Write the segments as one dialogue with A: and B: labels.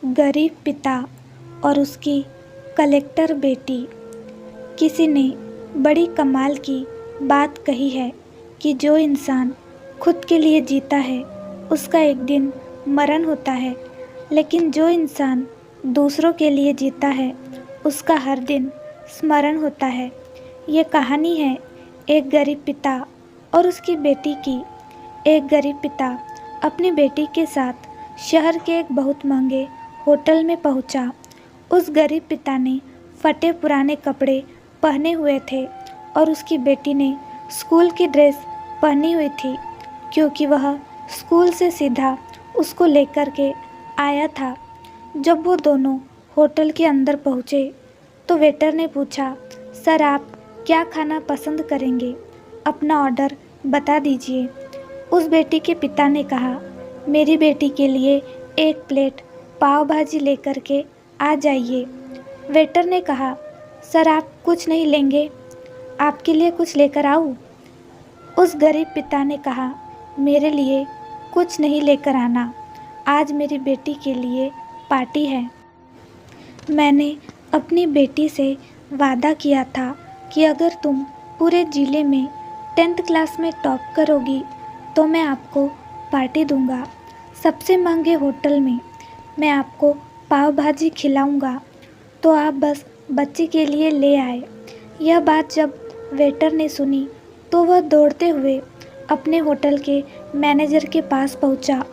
A: गरीब पिता और उसकी कलेक्टर बेटी। किसी ने बड़ी कमाल की बात कही है कि जो इंसान खुद के लिए जीता है उसका एक दिन मरण होता है, लेकिन जो इंसान दूसरों के लिए जीता है उसका हर दिन स्मरण होता है। ये कहानी है एक गरीब पिता और उसकी बेटी की। एक गरीब पिता अपनी बेटी के साथ शहर के एक बहुत महंगे होटल में पहुंचा। उस गरीब पिता ने फटे पुराने कपड़े पहने हुए थे और उसकी बेटी ने स्कूल की ड्रेस पहनी हुई थी, क्योंकि वह स्कूल से सीधा उसको लेकर के आया था। जब वो दोनों होटल के अंदर पहुँचे तो वेटर ने पूछा, सर आप क्या खाना पसंद करेंगे? अपना ऑर्डर बता दीजिए। उस बेटी के पिता ने कहा, मेरी बेटी के लिए एक प्लेट पाव भाजी लेकर के आ जाइए। वेटर ने कहा, सर आप कुछ नहीं लेंगे, आपके लिए कुछ लेकर आऊँ? उस गरीब पिता ने कहा, मेरे लिए कुछ नहीं लेकर आना, आज मेरी बेटी के लिए पार्टी है। मैंने अपनी बेटी से वादा किया था कि अगर तुम पूरे ज़िले में 10th क्लास में टॉप करोगी तो मैं आपको पार्टी दूंगा। सबसे महंगे होटल में मैं आपको पाव भाजी खिलाऊंगा, तो आप बस बच्चे के लिए ले आए। यह बात जब वेटर ने सुनी तो वह दौड़ते हुए अपने होटल के मैनेजर के पास पहुंचा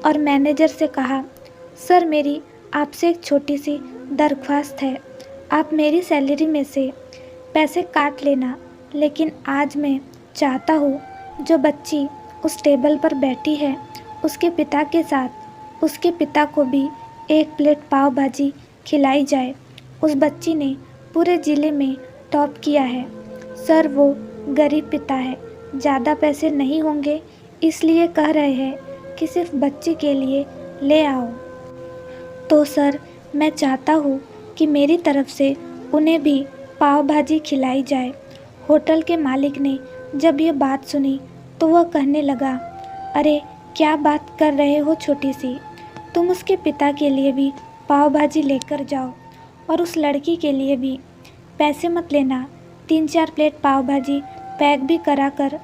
A: और मैनेजर से कहा, सर मेरी आपसे एक छोटी सी दरख्वास्त है। आप मेरी सैलरी में से पैसे काट लेना, लेकिन आज मैं चाहता हूँ जो बच्ची उस टेबल पर बैठी है उसके पिता के साथ उसके पिता को भी एक प्लेट पाव भाजी खिलाई जाए। उस बच्ची ने पूरे ज़िले में टॉप किया है। सर वो गरीब पिता है, ज़्यादा पैसे नहीं होंगे, इसलिए कह रहे हैं कि सिर्फ बच्चे के लिए ले आओ। तो सर मैं चाहता हूँ कि मेरी तरफ से उन्हें भी पाव भाजी खिलाई जाए। होटल के मालिक ने जब ये बात सुनी तो वह कहने लगा, अरे क्या बात कर रहे हो छोटी सी, तुम उसके पिता के लिए भी पाव भाजी लेकर जाओ और उस लड़की के लिए भी। पैसे मत लेना, 3-4 प्लेट पाव भाजी पैक भी करा कर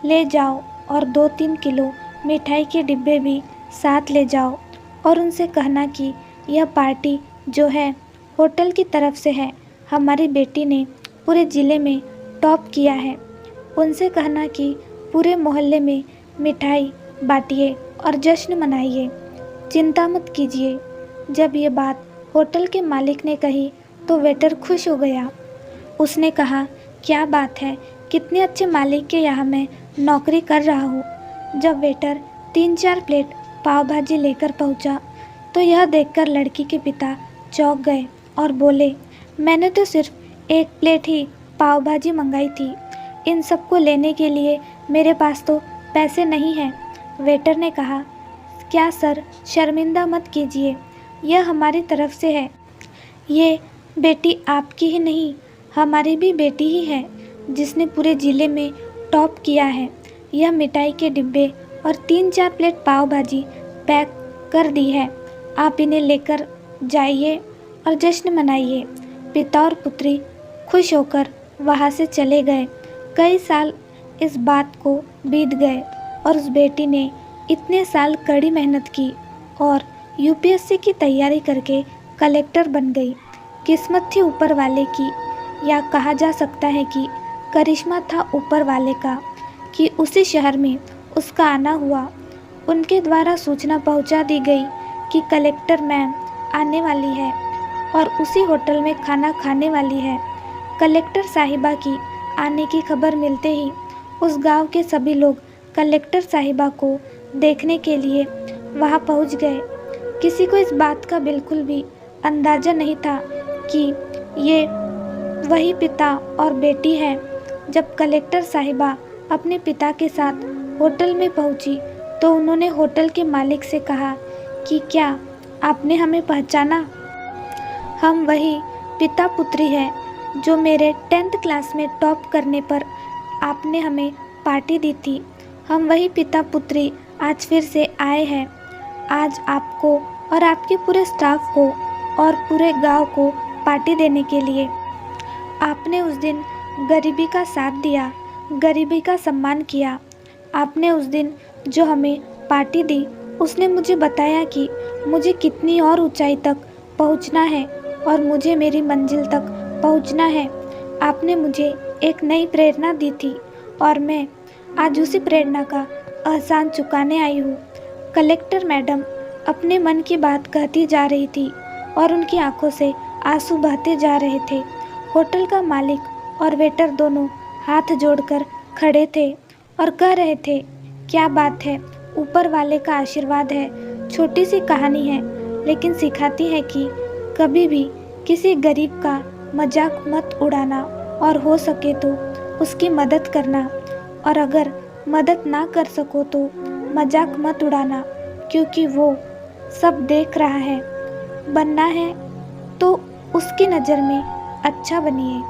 A: ले जाओ और 2-3 किलो मिठाई के डिब्बे भी साथ ले जाओ और उनसे कहना कि यह पार्टी जो है होटल की तरफ से है, हमारी बेटी ने पूरे ज़िले में टॉप किया है। उनसे कहना कि पूरे मोहल्ले में मिठाई बांटिए और जश्न मनाइए, चिंता मत कीजिए। जब ये बात होटल के मालिक ने कही तो वेटर खुश हो गया। उसने कहा, क्या बात है, कितने अच्छे मालिक के यहाँ मैं नौकरी कर रहा हूँ। जब वेटर 3-4 प्लेट पाव भाजी लेकर पहुँचा तो यह देखकर लड़की के पिता चौंक गए और बोले, मैंने तो सिर्फ एक प्लेट ही पाव भाजी मंगाई थी, इन सबको लेने के लिए मेरे पास तो पैसे नहीं हैं। वेटर ने कहा, क्या सर शर्मिंदा मत कीजिए, यह हमारी तरफ से है। ये बेटी आपकी ही नहीं, हमारी भी बेटी ही है जिसने पूरे ज़िले में टॉप किया है। यह मिठाई के डिब्बे और 3-4 प्लेट पाव भाजी पैक कर दी है, आप इन्हें लेकर जाइए और जश्न मनाइए। पिता और पुत्री खुश होकर वहाँ से चले गए। कई साल इस बात को बीत गए और उस बेटी ने इतने साल कड़ी मेहनत की और यूपीएससी की तैयारी करके कलेक्टर बन गई। किस्मत थी ऊपर वाले की, या कहा जा सकता है कि करिश्मा था ऊपर वाले का कि उसी शहर में उसका आना हुआ। उनके द्वारा सूचना पहुंचा दी गई कि कलेक्टर मैम आने वाली है और उसी होटल में खाना खाने वाली है। कलेक्टर साहिबा की आने की खबर मिलते ही उस गांव के सभी लोग कलेक्टर साहिबा को देखने के लिए वहां पहुंच गए। किसी को इस बात का बिल्कुल भी अंदाज़ा नहीं था कि ये वही पिता और बेटी है। जब कलेक्टर साहिबा अपने पिता के साथ होटल में पहुंची तो उन्होंने होटल के मालिक से कहा कि क्या आपने हमें पहचाना? हम वही पिता पुत्री हैं जो मेरे 10th क्लास में टॉप करने पर आपने हमें पार्टी दी थी। हम वही पिता पुत्री आज फिर से आए हैं। आज आपको और आपके पूरे स्टाफ को और पूरे गांव को पार्टी देने के लिए। आपने उस दिन गरीबी का साथ दिया, गरीबी का सम्मान किया। आपने उस दिन जो हमें पार्टी दी, उसने मुझे बताया कि मुझे कितनी और ऊंचाई तक पहुंचना है और मुझे मेरी मंजिल तक पहुंचना है। आपने मुझे एक नई प्रेरणा दी थी और मैं आज उसी प्रेरणा का एहसान चुकाने आई हूँ। कलेक्टर मैडम अपने मन की बात कहती जा रही थी और उनकी आंखों से आंसू बहते जा रहे थे। होटल का मालिक और वेटर दोनों हाथ जोड़कर खड़े थे और कह रहे थे, क्या बात है, ऊपर वाले का आशीर्वाद है। छोटी सी कहानी है, लेकिन सिखाती है कि कभी भी किसी गरीब का मजाक मत उड़ाना और हो सके तो उसकी मदद करना, और अगर मदद ना कर सको तो मजाक मत उड़ाना, क्योंकि वो सब देख रहा है। बनना है तो उसकी नज़र में अच्छा बनिए।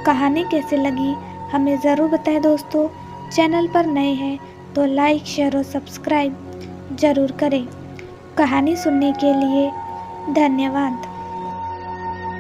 A: कहानी कैसे लगी हमें ज़रूर बताएं दोस्तों। चैनल पर नए हैं तो लाइक, शेयर और सब्सक्राइब ज़रूर करें। कहानी सुनने के लिए धन्यवाद।